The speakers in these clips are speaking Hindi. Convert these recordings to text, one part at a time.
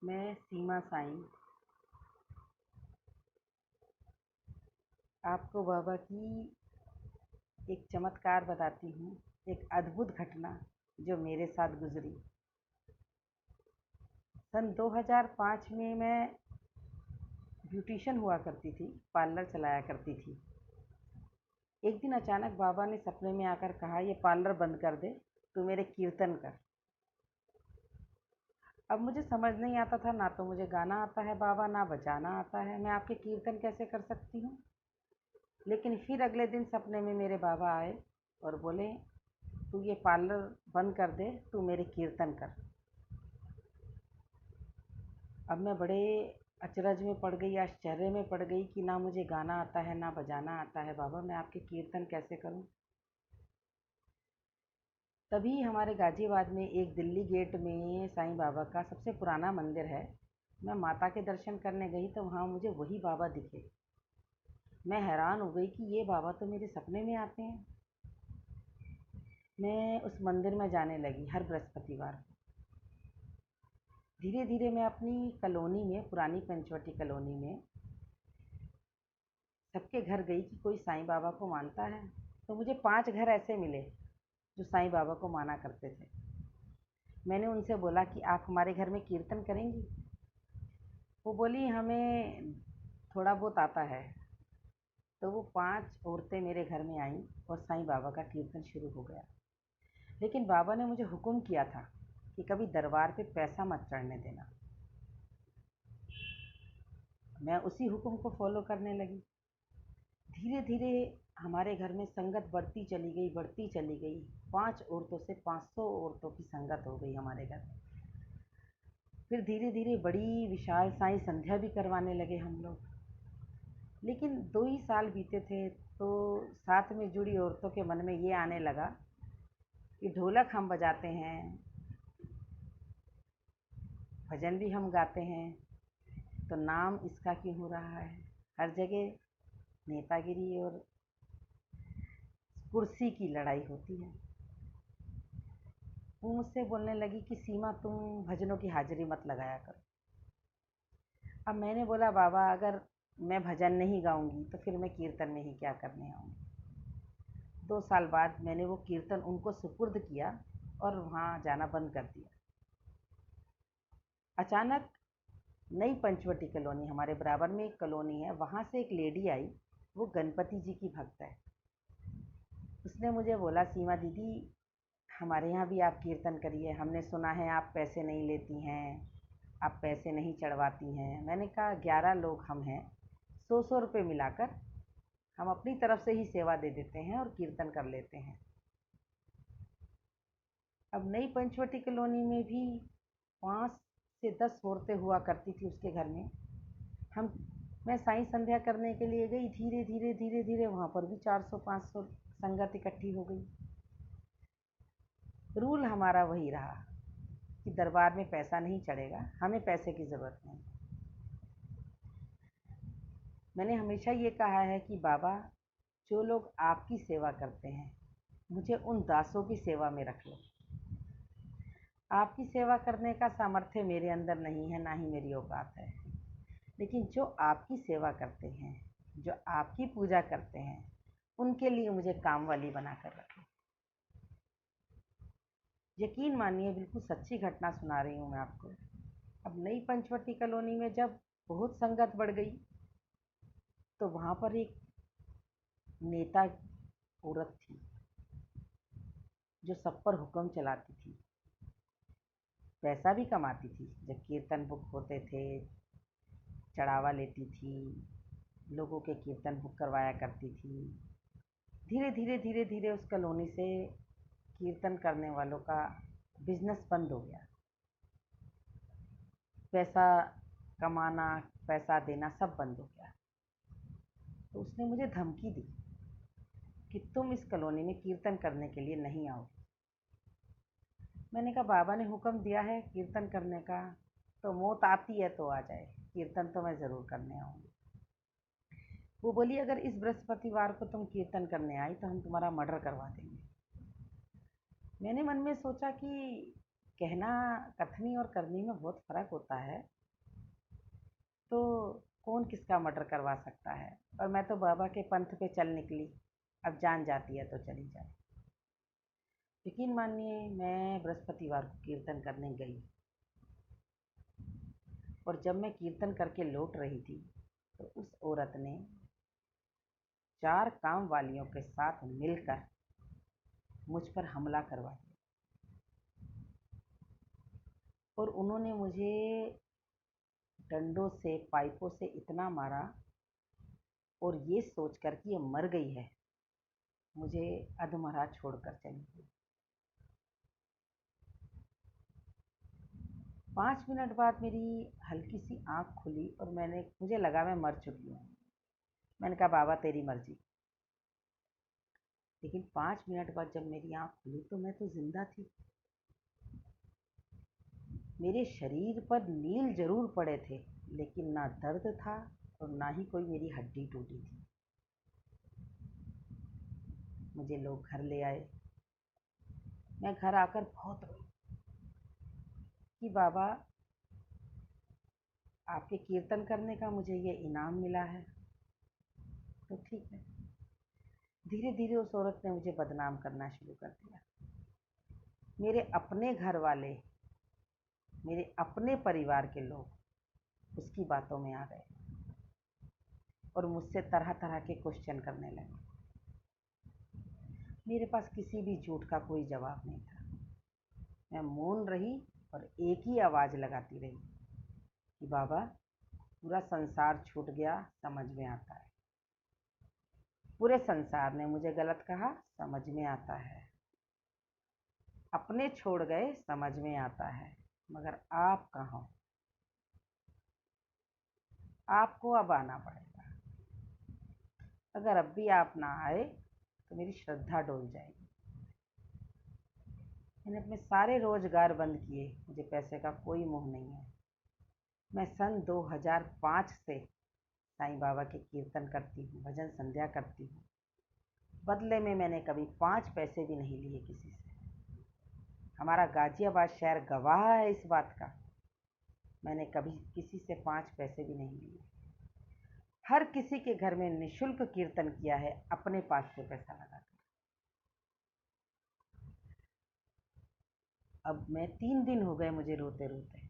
मैं सीमा साईं आपको बाबा की एक चमत्कार बताती हूँ। एक अद्भुत घटना जो मेरे साथ गुजरी। सन 2005 में मैं ब्यूटिशियन हुआ करती थी, पार्लर चलाया करती थी। एक दिन अचानक बाबा ने सपने में आकर कहा, ये पार्लर बंद कर दे, तू मेरे कीर्तन कर। अब मुझे समझ नहीं आता था, ना तो मुझे गाना आता है बाबा, ना बजाना आता है, मैं आपके कीर्तन कैसे कर सकती हूँ। लेकिन फिर अगले दिन सपने में मेरे बाबा आए और बोले, तू ये पार्लर बंद कर दे, तू मेरे कीर्तन कर। अब मैं बड़े अचरज में पड़ गई, आश्चर्य में पड़ गई कि ना मुझे गाना आता है, ना बजाना आता है बाबा, मैं आपके कीर्तन कैसे करूं। तभी हमारे गाजियाबाद में एक दिल्ली गेट में साईं बाबा का सबसे पुराना मंदिर है। मैं माता के दर्शन करने गई तो वहाँ मुझे वही बाबा दिखे। मैं हैरान हो गई कि ये बाबा तो मेरे सपने में आते हैं। मैं उस मंदिर में जाने लगी हर बृहस्पतिवार को। धीरे धीरे मैं अपनी कॉलोनी में, पुरानी पंचवटी कॉलोनी में सबके घर गई कि कोई साईं बाबा को मानता है। तो मुझे 5 घर ऐसे मिले जो साईं बाबा को माना करते थे। मैंने उनसे बोला कि आप हमारे घर में कीर्तन करेंगी। वो बोली, हमें थोड़ा बहुत आता है। तो वो 5 औरतें मेरे घर में आईं और साईं बाबा का कीर्तन शुरू हो गया। लेकिन बाबा ने मुझे हुक्म किया था कि कभी दरबार पे पैसा मत चढ़ने देना। मैं उसी हुक्म को फॉलो करने लगी। धीरे धीरे हमारे घर में संगत बढ़ती चली गई, बढ़ती चली गई। 5 औरतों से 500 औरतों की संगत हो गई हमारे घर में। फिर धीरे धीरे बड़ी विशाल साईं संध्या भी करवाने लगे हम लोग। लेकिन 2 ही साल बीते थे तो साथ में जुड़ी औरतों के मन में ये आने लगा कि ढोलक हम बजाते हैं, भजन भी हम गाते हैं, तो नाम इसका क्यों हो रहा है। हर जगह नेतागिरी और कुर्सी की लड़ाई होती है। वो मुझसे बोलने लगी कि सीमा, तुम भजनों की हाजिरी मत लगाया करो। अब मैंने बोला, बाबा अगर मैं भजन नहीं गाऊंगी तो फिर मैं कीर्तन में ही क्या करने आऊँगी। 2 साल बाद मैंने वो कीर्तन उनको सुपुर्द किया और वहाँ जाना बंद कर दिया। अचानक नई पंचवटी कॉलोनी, हमारे बराबर में एक कॉलोनी है, वहाँ से एक लेडी आई। वो गणपति जी की भक्त है। उसने मुझे बोला, सीमा दीदी, हमारे यहाँ भी आप कीर्तन करिए, हमने सुना है आप पैसे नहीं लेती हैं, आप पैसे नहीं चढ़वाती हैं। मैंने कहा, 11 लोग हम हैं, 100-100 रुपये मिलाकर हम अपनी तरफ से ही सेवा दे देते हैं और कीर्तन कर लेते हैं। अब नई पंचवटी कॉलोनी में भी 5 से 10 औरतें हुआ करती थी उसके घर में। हम मैं साईं संध्या करने के लिए गई। धीरे धीरे धीरे धीरे वहाँ पर भी 400-500 संगत इकट्ठी हो गई। रूल हमारा वही रहा कि दरबार में पैसा नहीं चढ़ेगा, हमें पैसे की ज़रूरत नहीं। मैंने हमेशा ये कहा है कि बाबा, जो लोग आपकी सेवा करते हैं, मुझे उन दासों की सेवा में रख लो। आपकी सेवा करने का सामर्थ्य मेरे अंदर नहीं है, ना ही मेरी औकात है। लेकिन जो आपकी सेवा करते हैं, जो आपकी पूजा करते हैं, उनके लिए मुझे काम वाली बना कर रखें। यकीन मानिए, बिल्कुल सच्ची घटना सुना रही हूँ मैं आपको। अब नई पंचवटी कॉलोनी में जब बहुत संगत बढ़ गई तो वहाँ पर एक नेता औरत थी जो सब पर हुक्म चलाती थी। पैसा भी कमाती थी। जब कीर्तन बुक होते थे, चढ़ावा लेती थी, लोगों के कीर्तन बुक करवाया करती थी। धीरे धीरे धीरे धीरे उस कॉलोनी से कीर्तन करने वालों का बिजनेस बंद हो गया। पैसा कमाना, पैसा देना सब बंद हो गया। तो उसने मुझे धमकी दी कि तुम इस कॉलोनी में कीर्तन करने के लिए नहीं आओगे। मैंने कहा, बाबा ने हुक्म दिया है कीर्तन करने का, तो मौत आती है तो आ जाए, कीर्तन तो मैं ज़रूर करने आऊँगी। वो बोली, अगर इस बृहस्पतिवार को तुम कीर्तन करने आई तो हम तुम्हारा मर्डर करवा देंगे। मैंने मन में सोचा कि कहना कथनी और करनी में बहुत फ़र्क होता है। तो कौन किसका मर्डर करवा सकता है। और मैं तो बाबा के पंथ पे चल निकली, अब जान जाती है तो चली जाए। यकीन मानिए, मैं बृहस्पतिवार को कीर्तन करने गई और जब मैं कीर्तन करके लौट रही थी तो उस औरत ने 4 काम वालियों के साथ मिलकर मुझ पर हमला करवा दिया और उन्होंने मुझे डंडों से, पाइपों से इतना मारा, और ये सोचकर कि ये मर गई है, मुझे अधमरा छोड़कर चली गई। 5 मिनट बाद मेरी हल्की सी आँख खुली और मुझे लगा मैं मर चुकी हूँ। मैंने कहा बाबा तेरी मर्जी। लेकिन 5 मिनट बाद जब मेरी आँख खुली तो मैं तो जिंदा थी। मेरे शरीर पर नील जरूर पड़े थे, लेकिन ना दर्द था और ना ही कोई मेरी हड्डी टूटी थी। मुझे लोग घर ले आए। मैं घर आकर बहुत रोई कि बाबा, आपके कीर्तन करने का मुझे ये इनाम मिला है तो ठीक है। धीरे धीरे उस औरत ने मुझे बदनाम करना शुरू कर दिया। मेरे अपने घर वाले, मेरे अपने परिवार के लोग उसकी बातों में आ गए और मुझसे तरह तरह के क्वेश्चन करने लगे। मेरे पास किसी भी झूठ का कोई जवाब नहीं था। मैं मौन रही और एक ही आवाज़ लगाती रही कि बाबा, पूरा संसार छूट गया, समझ में आता है। पूरे संसार ने मुझे गलत कहा, समझ में आता है। अपने छोड़ गए, समझ में आता है, मगर आप कहाँ हो? आपको अब आना पड़ेगा। अगर अब भी आप ना आए तो मेरी श्रद्धा डोल जाएगी। मैंने अपने सारे रोजगार बंद किए, मुझे पैसे का कोई मोह नहीं है। मैं सन 2005 से साईं बाबा के कीर्तन करती हूँ, भजन संध्या करती हूँ। बदले में मैंने कभी 5 पैसे भी नहीं लिए किसी से। हमारा गाजियाबाद शहर गवाह है इस बात का। मैंने कभी किसी से 5 पैसे भी नहीं लिए। हर किसी के घर में निःशुल्क कीर्तन किया है, अपने पास से पैसा लगाकर। अब मैं 3 दिन हो गए मुझे रोते रोते।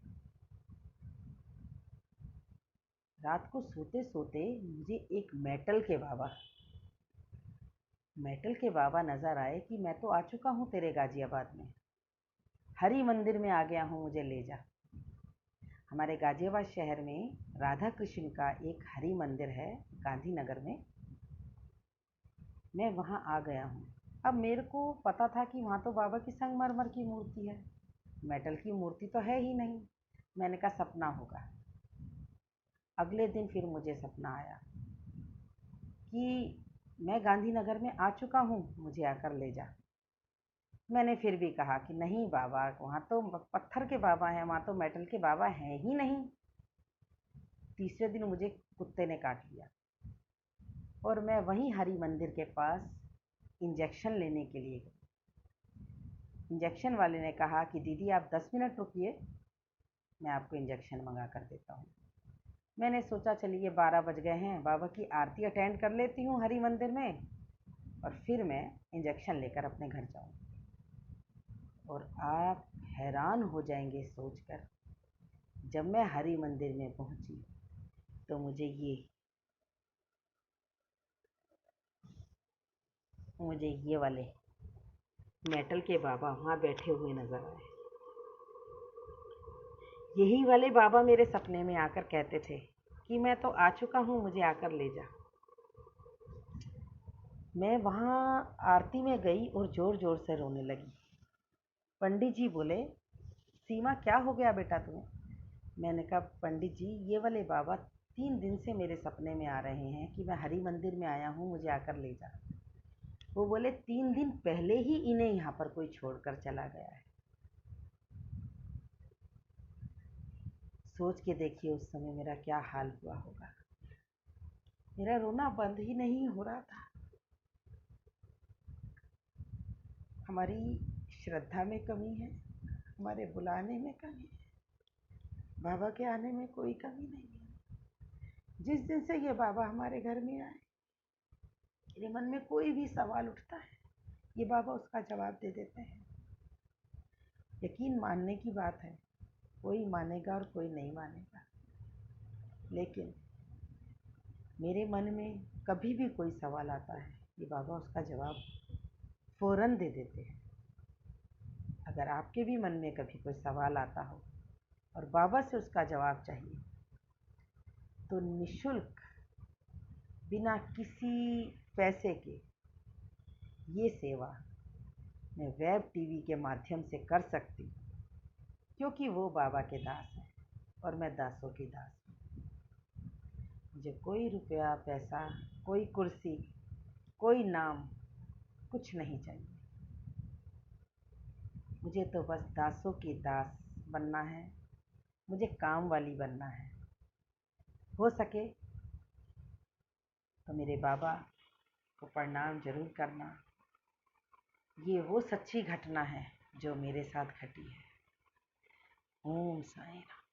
रात को सोते सोते मुझे एक मेटल के बाबा नजर आए कि मैं तो आ चुका हूँ तेरे गाजियाबाद में, हरि मंदिर में आ गया हूँ, मुझे ले जा। हमारे गाजियाबाद शहर में राधा कृष्ण का एक हरि मंदिर है, गांधीनगर में। मैं वहाँ आ गया हूँ। अब मेरे को पता था कि वहाँ तो बाबा की संगमरमर की मूर्ति है, मेटल की मूर्ति तो है ही नहीं। मैंने कहा सपना होगा। अगले दिन फिर मुझे सपना आया कि मैं गांधीनगर में आ चुका हूँ, मुझे आकर ले जा। मैंने फिर भी कहा कि नहीं बाबा, वहाँ तो पत्थर के बाबा हैं, वहाँ तो मेटल के बाबा हैं ही नहीं। तीसरे दिन मुझे कुत्ते ने काट लिया और मैं वहीं हरि मंदिर के पास इंजेक्शन लेने के लिए गई। इंजेक्शन वाले ने कहा कि दीदी आप 10 मिनट रुकिए, मैं आपको इंजेक्शन मंगा कर देता हूँ। मैंने सोचा चलिए 12 बज गए हैं, बाबा की आरती अटेंड कर लेती हूँ हरि मंदिर में और फिर मैं इंजेक्शन लेकर अपने घर जाऊँ। और आप हैरान हो जाएंगे सोचकर, जब मैं हरि मंदिर में पहुंची तो मुझे ये वाले मेटल के बाबा वहाँ बैठे हुए नजर आए। यही वाले बाबा मेरे सपने में आकर कहते थे कि मैं तो आ चुका हूँ, मुझे आकर ले जा। मैं वहाँ आरती में गई और ज़ोर ज़ोर से रोने लगी। पंडित जी बोले, सीमा क्या हो गया बेटा तुम्हें? मैंने कहा पंडित जी, ये वाले बाबा 3 दिन से मेरे सपने में आ रहे हैं कि मैं हरि मंदिर में आया हूँ, मुझे आकर ले जा। वो बोले 3 दिन पहले ही इन्हें यहाँ पर कोई छोड़कर चला गया है। सोच के देखिए उस समय मेरा क्या हाल हुआ होगा। मेरा रोना बंद ही नहीं हो रहा था। हमारी श्रद्धा में कमी है, हमारे बुलाने में कमी है, बाबा के आने में कोई कमी नहीं है। जिस दिन से ये बाबा हमारे घर में आए, मेरे मन में कोई भी सवाल उठता है, ये बाबा उसका जवाब दे देते हैं। यकीन मानने की बात है, कोई मानेगा और कोई नहीं मानेगा, लेकिन मेरे मन में कभी भी कोई सवाल आता है, ये बाबा उसका जवाब फ़ौरन दे देते हैं। अगर आपके भी मन में कभी कोई सवाल आता हो और बाबा से उसका जवाब चाहिए, तो निःशुल्क, बिना किसी पैसे के, ये सेवा मैं वेब टीवी के माध्यम से कर सकती हूँ, क्योंकि वो बाबा के दास हैं और मैं दासों की दास हूँ। मुझे कोई रुपया पैसा, कोई कुर्सी, कोई नाम, कुछ नहीं चाहिए। मुझे तो बस दासों की दास बनना है, मुझे काम वाली बनना है। हो सके तो मेरे बाबा को प्रणाम जरूर करना। ये वो सच्ची घटना है जो मेरे साथ घटी है। ओम साईं राम।